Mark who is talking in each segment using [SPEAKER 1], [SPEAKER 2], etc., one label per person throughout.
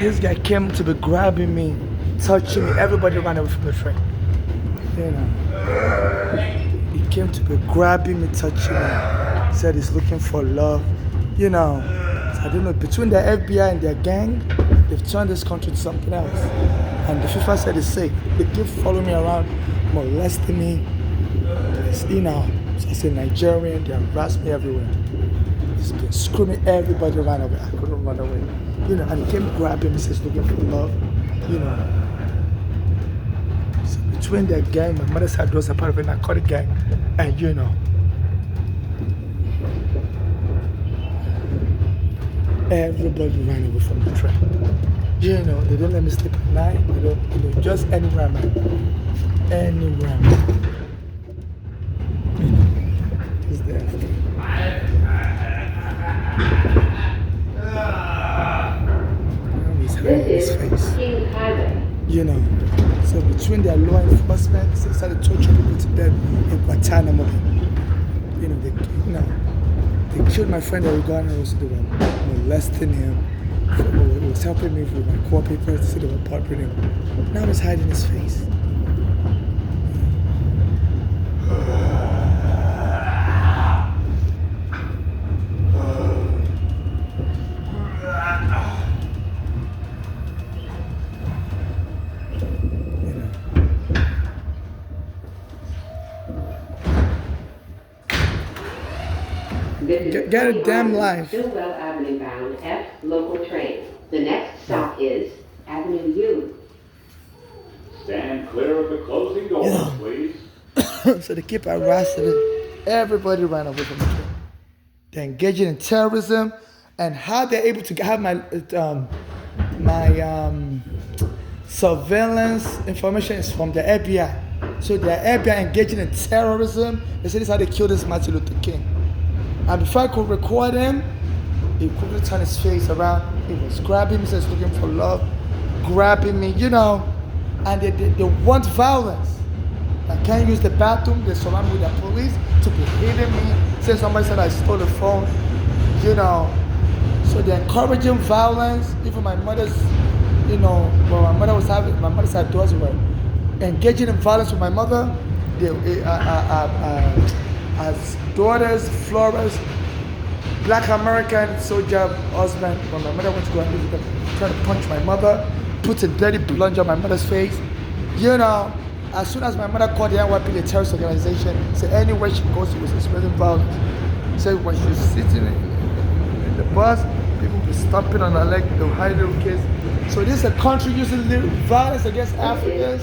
[SPEAKER 1] This guy came to be grabbing me, touching me. Everybody ran away from the train. You know, he came to be grabbing me, touching me. Said he's looking for love. You know, so I don't know. Between the FBI and their gang, they've turned this country to something else. And the FIFA said it's safe. They keep following me around, molesting me. You know, so I say Nigerian. They harass me everywhere. He's been screaming. Everybody ran away. I couldn't run away. You know, and he came grabbing me, says looking for love. You know. So between their gang, my mother's side was a part of a narcotic gang, and you know. Everybody ran away from the train. You know, they don't let me sleep at night. They don't, you know, just anywhere I'm at. Anywhere I'm at. You know, just there. He's hiding his face. You know, so between their law enforcement, they started torturing people to death in Guantanamo. You know, they killed my friend Oregano. They were molesting him. He was helping me with my court papers. So they were partnering him. Now he's hiding his face. Get a damn life.
[SPEAKER 2] Stillwell Avenue bound F local train. The next stop is Avenue U.
[SPEAKER 3] Stand clear of the closing doors, please.
[SPEAKER 1] So they keep harassing it. Everybody ran away from the train. They're engaging in terrorism, and how they're able to have my surveillance information is from the FBI. So the FBI engaging in terrorism. They say this is how they killed this Martin Luther King. And before I could record him, he quickly turned his face around. He was grabbing me, says looking for love, grabbing me, you know. And they want violence. I can't use the bathroom. They surround me with the police to be hitting me. Say somebody said I stole the phone, you know. So they're encouraging violence. Even my mother's, you know, when my mother's had daughters were engaging in violence with my mother. As daughters, Flores, Black American soldier husband, when my mother went to go and live with them, trying to punch my mother, put a dirty plunger on my mother's face. You know, as soon as my mother called the NYPD, a terrorist organization, said anywhere she goes, she was experiencing violence. Said when she was sitting in the bus, people were stomping on her leg, they were hiding little kids. So this is a country using violence against Africans.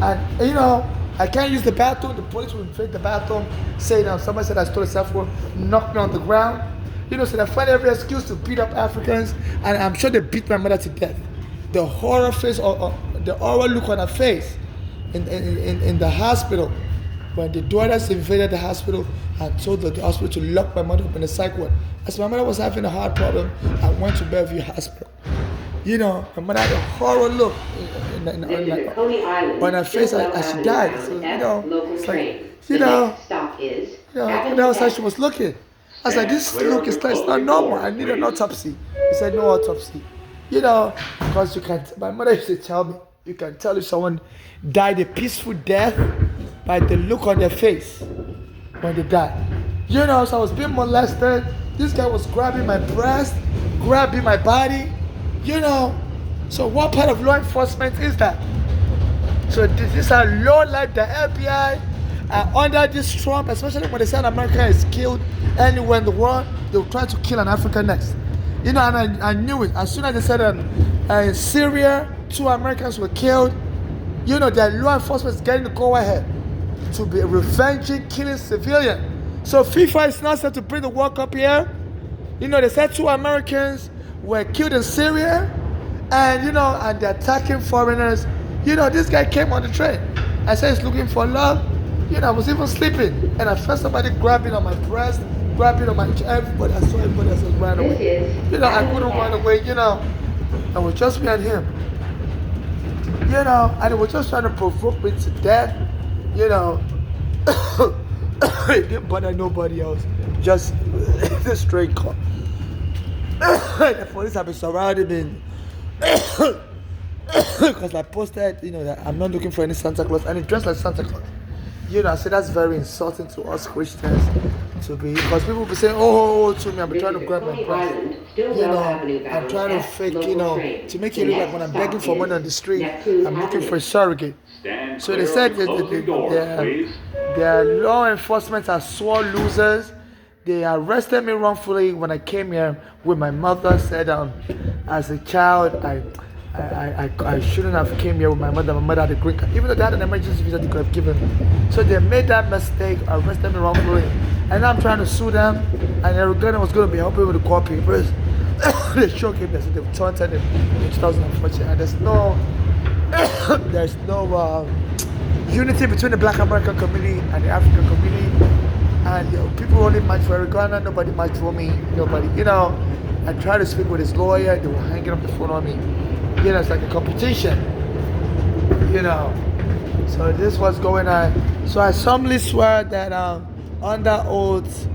[SPEAKER 1] And you know, I can't use the bathroom. The police will invade the bathroom, say now somebody said I stole a cell phone, knock me on the ground. You know, so they find every excuse to beat up Africans, and I'm sure they beat my mother to death. The horror face, or the horror look on her face in the hospital, when the daughters invaded the hospital and told the hospital to lock my mother up in the psych ward. As my mother was having a heart problem, I went to Bellevue Hospital. You know, my mother had a horror look on her face as she died. So, you know, it's like, you know, that was how she was looking. I was like, this look is not normal. I need an autopsy. He said, no autopsy. You know, because you can, my mother used to tell me, you can tell if someone died a peaceful death by the look on their face when they died. You know, so I was being molested. This guy was grabbing my breast, grabbing my body. You know, so what part of law enforcement is that? So this is a low life. The FBI under this Trump, especially when they say America is killed anywhere in the world, they will try to kill an African next. You know, and I knew it. As soon as they said in Syria, 2 Americans were killed, you know, the law enforcement is getting the go ahead to be revenging killing civilians. So FIFA is not set to bring the World Cup here. You know, they said 2 Americans were killed in Syria, and you know, and they're attacking foreigners. You know, this guy came on the train. I said he's looking for love. You know, I was even sleeping, and I felt somebody grabbing on my breast, grabbing on my everybody. I saw everybody else ran away. You know, I couldn't run away. You know, I was just me and him. You know, and he was just trying to provoke me to death. You know, it didn't bother nobody else. Just this straight call. The police have been surrounding me Because I posted, that I'm not looking for any Santa Claus, and he dressed like Santa Claus. I say that's very insulting to us Christians to be, because people will be saying, oh, to me, I'll be trying to grab my breast. I'm trying to fake, to make it look like when I'm begging for money on the street, I'm looking for a surrogate.
[SPEAKER 3] Stand
[SPEAKER 1] So they
[SPEAKER 3] clear
[SPEAKER 1] said
[SPEAKER 3] of the closing doors, please.
[SPEAKER 1] their law enforcement are sore losers. They arrested me wrongfully when I came here with my mother. Said as a child I shouldn't have came here with my mother. My mother had a green card. Even though they had an emergency visa they could have given me. So they made that mistake, arrested me wrongfully. And now I'm trying to sue them. And the government was going to be helping with the court papers. They shook him. They said they've taunted him in 2014. And there's no unity between the Black American community and the African community. And people only match for Eric Garner. Nobody matched for me. Nobody, I tried to speak with his lawyer. They were hanging up the phone on me. It's like a competition. So this was going on. So I solemnly swear that under oath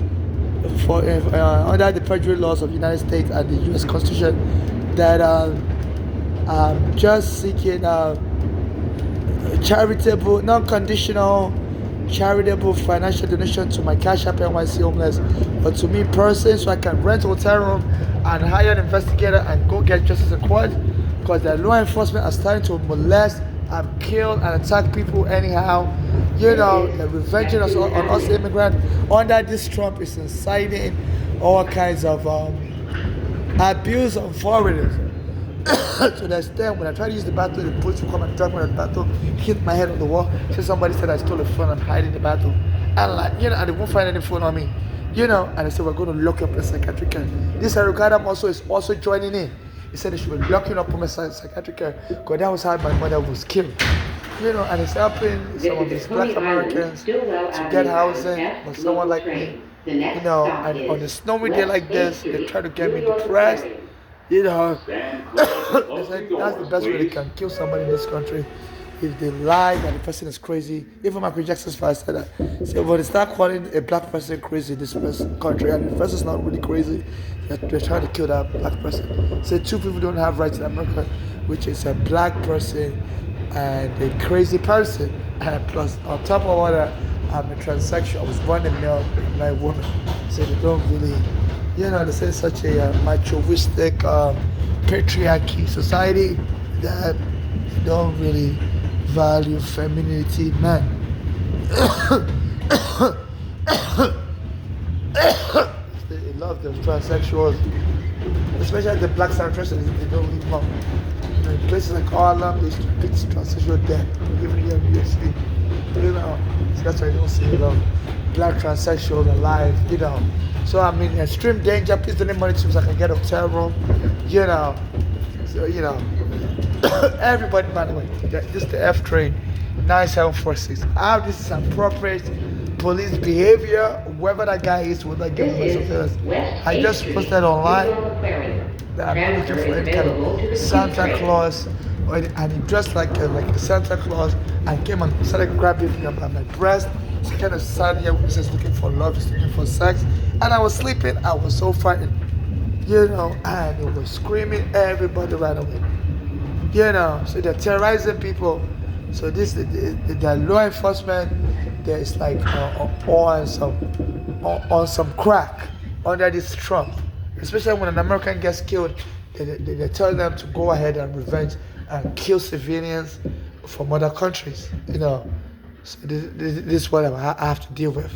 [SPEAKER 1] for under the perjury laws of the United States and the U.S. Constitution, that I'm just seeking charitable, non-conditional, charitable financial donation to my Cash App NYC Homeless, or to me personally, so I can rent a hotel room and hire an investigator and go get justice in court, because the law enforcement are starting to molest and kill and attack people anyhow. They're revenging us on us immigrants. Under this Trump is inciting all kinds of abuse of foreigners. To the extent when I try to use the bathroom, the police will come and drag me out of the bathroom, hit my head on the wall. So somebody said I stole a phone and hide in the bathroom. And and they won't find any phone on me. And they said we're going to lock you up in a psychiatric care. This Eric Adam is also joining in. He said they should be locking up in a psychiatric care, because that was how my mother was killed. And it's helping some of these Black Americans to get housing, but someone like me, and on a snowy day like this, they try to get me depressed. They said that's the best way they can kill somebody in this country. If they lie that the person is crazy. Even Michael Jackson's father said that. So when they start calling a black person crazy in this country, and the person's not really crazy, they're trying to kill that black person. So two people don't have rights in America, which is a black person and a crazy person. And plus, on top of all that, I'm a transsexual. I was born a male, I'm not a woman. So they don't really, they say such a machoistic patriarchy society that they don't really value femininity in men. They love them transsexuals, especially the blacks and transsexuals. They don't leave home. In places like Harlem, they used to beat transsexual death, even here in New York City. So that's why you don't see black transsexuals alive. So I'm in extreme danger. Please donate money to me so I can get a hotel room. So everybody, by the way, this is the F train 9746. How this is appropriate police behavior, whoever that guy is, will not give him a I just posted online that I'm looking for any kind of Santa Claus, and he dressed like a Santa Claus, and came and started grabbing me by my breast. It's kind of sad here. He's just looking for love, he's looking for sex, and I was sleeping. I was so frightened, and it was screaming. Everybody ran away. So they're terrorizing people. So the law enforcement, there is like on some crack under this Trump. Especially when an American gets killed, they tell them to go ahead and revenge and kill civilians from other countries. So this is what I have to deal with.